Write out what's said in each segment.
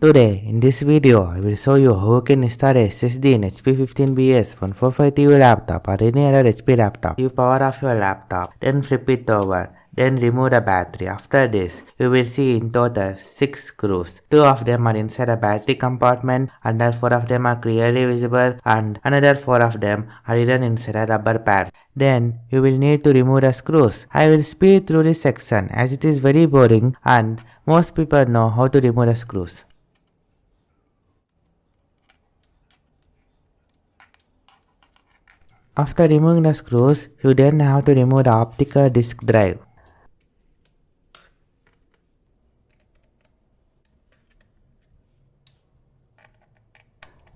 Today, in this video, I will show you how you can install a SSD in HP 15BS 145 laptop or any other HP laptop. You power off your laptop, then flip it over, then remove the battery. After this, you will see in total 6 screws. 2 of them are inside a battery compartment, another 4 of them are clearly visible, and another 4 of them are hidden inside a rubber pad. Then, you will need to remove the screws. I will speed through this section as it is very boring and most people know how to remove the screws. After removing the screws, you then have to remove the optical disk drive.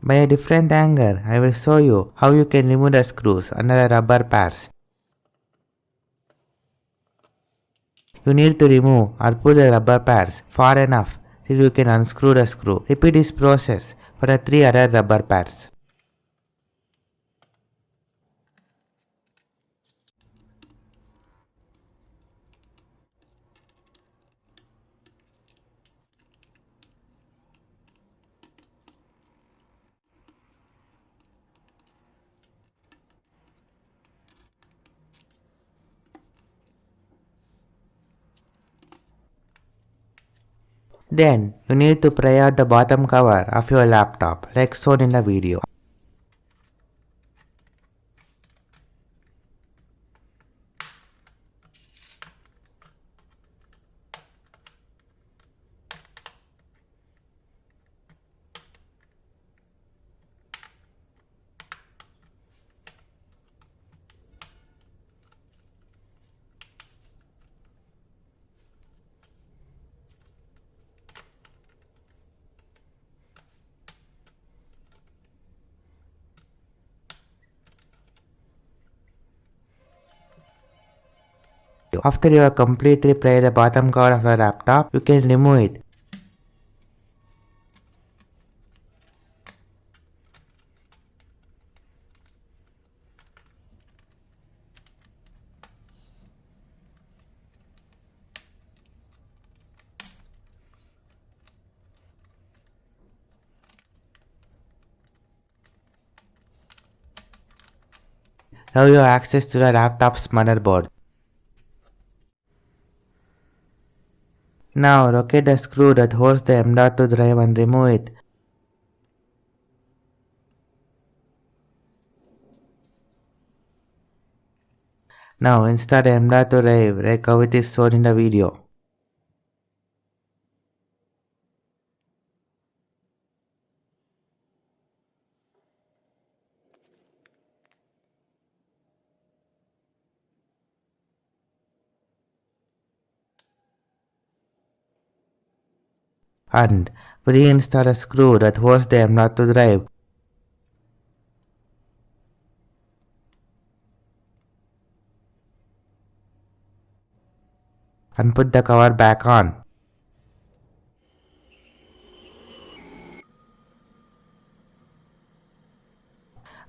By a different angle, I will show you how you can remove the screws under the rubber pads. You need to remove or pull the rubber pads far enough till you can unscrew the screw. Repeat this process for the 3 other rubber pads. Then, you need to pry out the bottom cover of your laptop like shown in the video. After you have completely pried the bottom cover of your laptop, you can remove it. Now you have access to the laptop's motherboard. Now locate the screw that holds the M.2 drive and remove it. Now install the M.2 drive like how it is shown in the video. And reinstall a screw that holds the M.2 drive. And put the cover back on.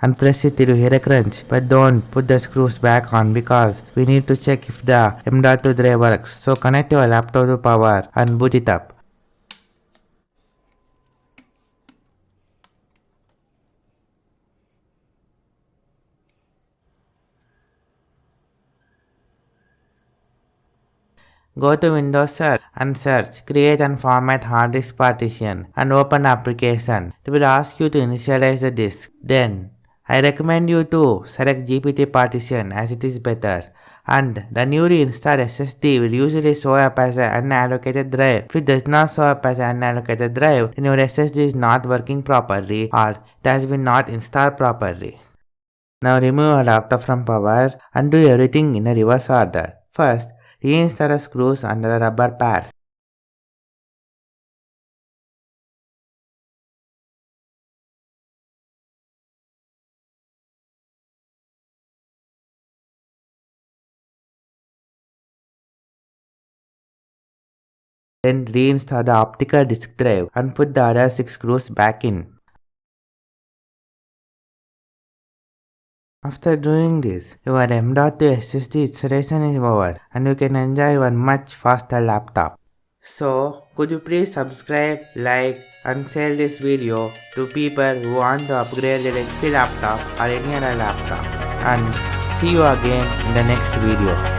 And press it till you hear a crunch, but don't put the screws back on because we need to check if the M.2 drive works. So connect your laptop to power and boot it up. Go to Windows Search and search Create and Format Hard Disk Partition and open the application. It will ask you to initialize the disk. Then, I recommend you to select GPT partition as it is better. And the newly installed SSD will usually show up as an unallocated drive. If it does not show up as an unallocated drive, then your SSD is not working properly or it has been not installed properly. Now remove your laptop from power and do everything in a reverse order. First, reinstall the screws under the rubber pads. Then reinstall the optical disk drive and put the other 6 screws back in. After doing this, your M.2 SSD installation is over and you can enjoy one much faster laptop. So, could you please subscribe, like, and share this video to people who want to upgrade their HP laptop or any other laptop. And see you again in the next video.